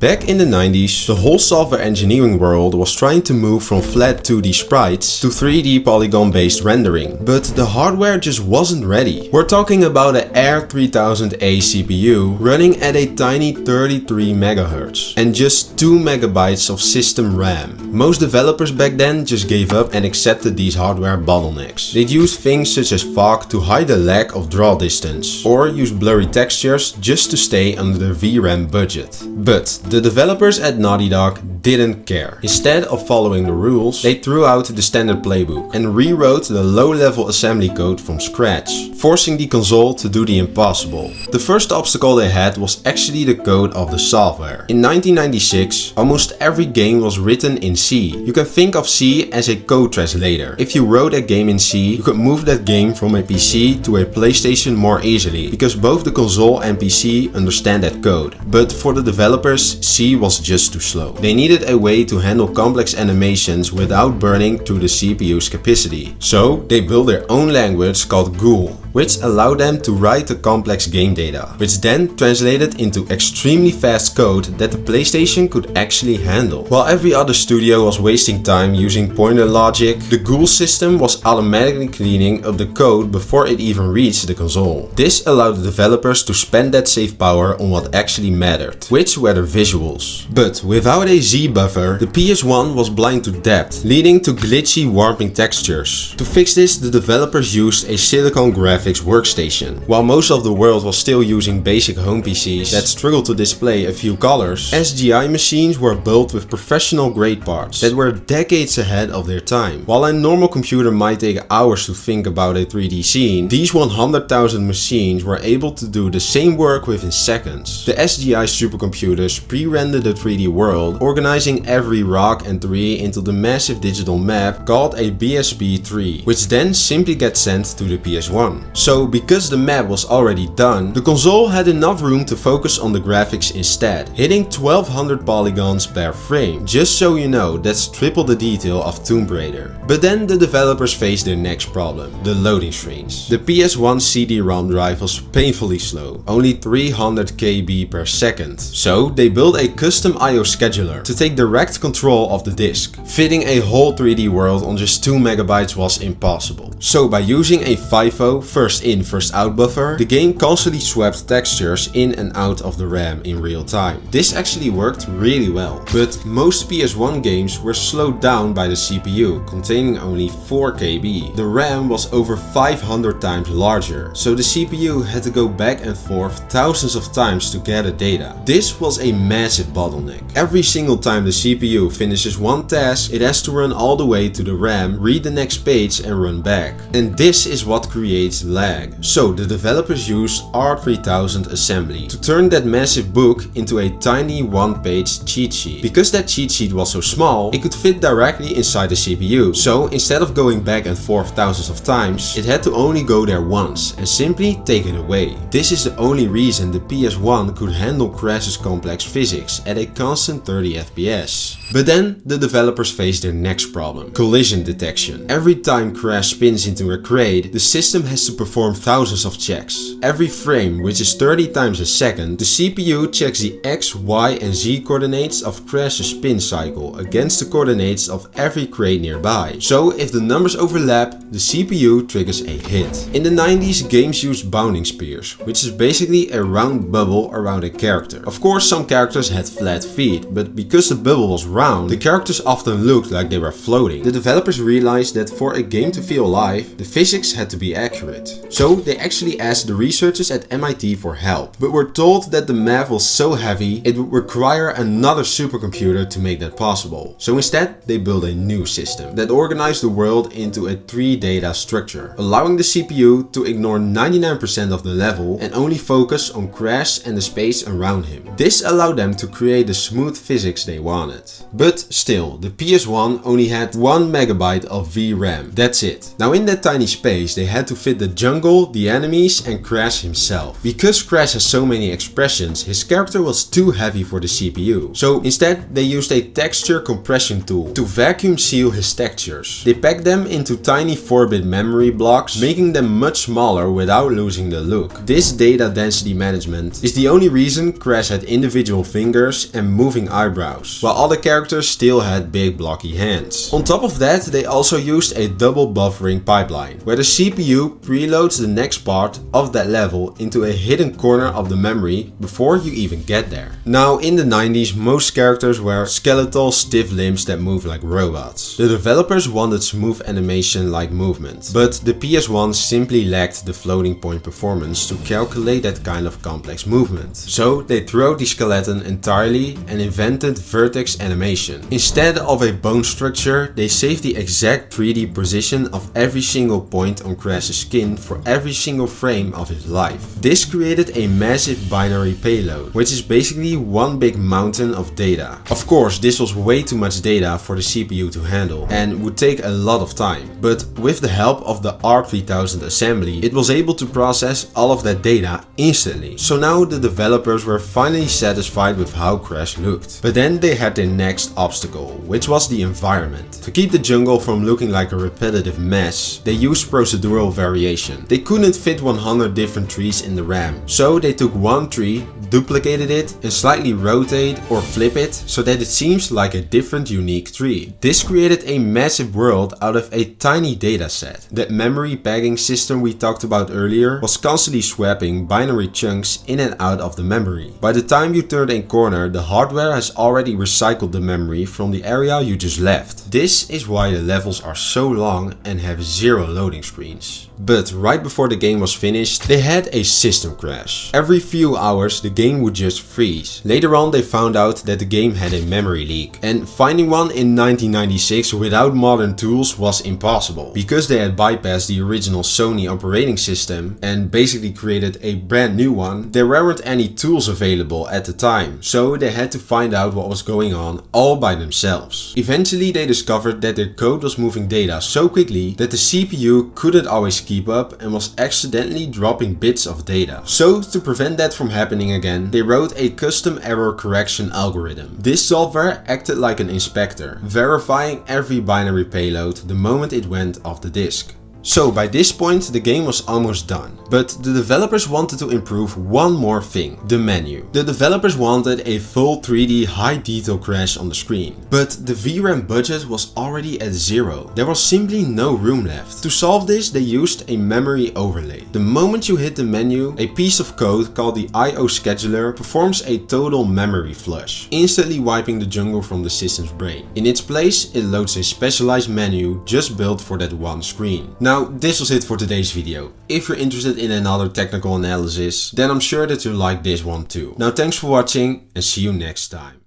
Back in the 90s, the whole software engineering world was trying to move from flat 2D sprites to 3D polygon-based rendering, but the hardware just wasn't ready. We're talking about a R3000 CPU running at a tiny 33 MHz and just 2 MB of system RAM. Most developers back then just gave up and accepted these hardware bottlenecks. They'd use things such as fog to hide the lack of draw distance, or use blurry textures just to stay under the VRAM budget. But the developers at Naughty Dog didn't care. Instead of following the rules, they threw out the standard playbook and rewrote the low-level assembly code from scratch, forcing the console to do the impossible. The first obstacle they had was actually the code of the software. In 1996, almost every game was written in C. You can think of C as a code translator. If you wrote a game in C, you could move that game from a PC to a PlayStation more easily, because both the console and PC understand that code. But for the developers, C was just too slow. They needed a way to handle complex animations without burning through the CPU's capacity. So they built their own language called Gool, which allowed them to write the complex game data, which then translated into extremely fast code that the PlayStation could actually handle. While every other studio was wasting time using pointer logic, the Gool system was automatically cleaning up the code before it even reached the console. This allowed the developers to spend that save power on what actually mattered, which were the visuals. But without a Z buffer, the PS1 was blind to depth, leading to glitchy warping textures. To fix this, the developers used a silicon graphics workstation. While most of the world was still using basic home PCs that struggled to display a few colors, SGI machines were built with professional grade parts that were decades ahead of their time. While a normal computer might take hours to think about a 3D scene, these 100,000 machines were able to do the same work within seconds. The SGI supercomputers pre-rendered the 3D world, organizing every rock and tree into the massive digital map called a BSP Tree, which then simply gets sent to the PS1. So because the map was already done, the console had enough room to focus on the graphics instead, hitting 1200 polygons per frame. Just so you know, that's triple the detail of Tomb Raider. But then the developers faced their next problem, the loading screens. The PS1 CD-ROM drive was painfully slow, only 300 KB per second. So they built a custom I/O scheduler to take direct control of the disk. Fitting a whole 3D world on just 2 MB was impossible. So by using a FIFO first in first out buffer, the game constantly swapped textures in and out of the RAM in real time. This actually worked really well. But most PS1 games were slowed down by the CPU, containing only 4 KB. The RAM was over 500 times larger, so the CPU had to go back and forth thousands of times to gather data. This was a massive bottleneck. Every single time the CPU finishes one task, it has to run all the way to the RAM, read the next page and run back. And this is what creates lag. So the developers used R3000 Assembly to turn that massive book into a tiny one-page cheat sheet. Because that cheat sheet was so small, it could fit directly inside the CPU. So instead of going back and forth thousands of times, it had to only go there once and simply take it away. This is the only reason the PS1 could handle Crash's complex physics at a constant 30 FPS. But then the developers faced their next problem, collision detection. Every time Crash spins into a crate, the system has to perform thousands of checks. Every frame, which is 30 times a second, the CPU checks the X, Y and Z coordinates of Crash's spin cycle against the coordinates of every crate nearby. So if the numbers overlap, the CPU triggers a hit. In the 90s, games used bounding spears, which is basically a round bubble around a character. Of course, some characters had flat feet, but because the bubble was round, the characters often looked like they were floating. The developers realized that for a game to feel alive, the physics had to be accurate. So they actually asked the researchers at MIT for help, but were told that the math was so heavy it would require another supercomputer to make that possible. So instead, they built a new system that organized the world into a 3 data structure, allowing the CPU to ignore 99% of the level and only focus on Crash and the space around him. This allowed them to create the smooth physics they wanted. But still, the PS1 only had 1 MB of VRAM. That's it. Now in that tiny space, they had to fit the jungle, the enemies, and Crash himself. Because Crash has so many expressions, his character was too heavy for the CPU. So instead, they used a texture compression tool to vacuum seal his textures. They packed them into tiny 4-bit memory blocks, making them much smaller without losing the look. This data density management is the only reason Crash had individual fingers and moving eyebrows, while other characters still had big blocky hands. On top of that, they also used a double buffering pipeline, where the CPU preloads the next part of that level into a hidden corner of the memory before you even get there. Now, in the 90s, most characters were skeletal, stiff limbs that move like robots. The developers wanted smooth animation like movement, but the PS1 simply lacked the floating point performance to calculate that kind of complex movement. So they threw out the skeleton entirely and invented vertex animation. Instead of a bone structure, they saved the exact 3D position of every single point on Crash's skin for every single frame of his life. This created a massive binary payload, which is basically one big mountain of data. Of course, this was way too much data for the CPU to handle and would take a lot of time, but with the help of the R3000 Assembly, it was able to process all of that data instantly. So now the developers were finally satisfied with how Crash looked. But then they had their next obstacle, which was the environment. To keep the jungle from looking like a repetitive mess, they used procedural variation. They couldn't fit 100 different trees in the RAM, so they took one tree, duplicated it, and slightly rotate or flip it so that it seems like a different unique tree. This created a massive world out of a tiny dataset. That memory bagging system we talked about earlier was constantly swapping binary chunks in and out of the memory. By the time you turned a corner, the hardware has already recycled the memory from the area you just left. This is why the levels are so long and have 0 loading screens. But right before the game was finished, they had a system crash. Every few hours the game would just freeze. Later on they found out that the game had a memory leak, and finding one in 1996 without modern tools was impossible. Because they had bypassed the original Sony operating system and basically created a brand new one, there weren't any tools available at the time, so they had to find out what was going on all by themselves. Eventually they discovered that their code was moving data so quickly that the CPU couldn't always keep up and was accidentally dropping bits of data. So to prevent that from happening again, they wrote a custom error correction algorithm. This software acted like an inspector, verifying every binary payload the moment it went off the disk. So by this point the game was almost done, but the developers wanted to improve one more thing, the menu. The developers wanted a full 3D high detail Crash on the screen, but the VRAM budget was already at 0. There was simply no room left. To solve this they used a memory overlay. The moment you hit the menu, a piece of code called the IO scheduler performs a total memory flush, instantly wiping the jungle from the system's brain. In its place it loads a specialized menu just built for that one screen. Now this was it for today's video. If you're interested in another technical analysis, then I'm sure that you'll like this one too. Now thanks for watching and see you next time.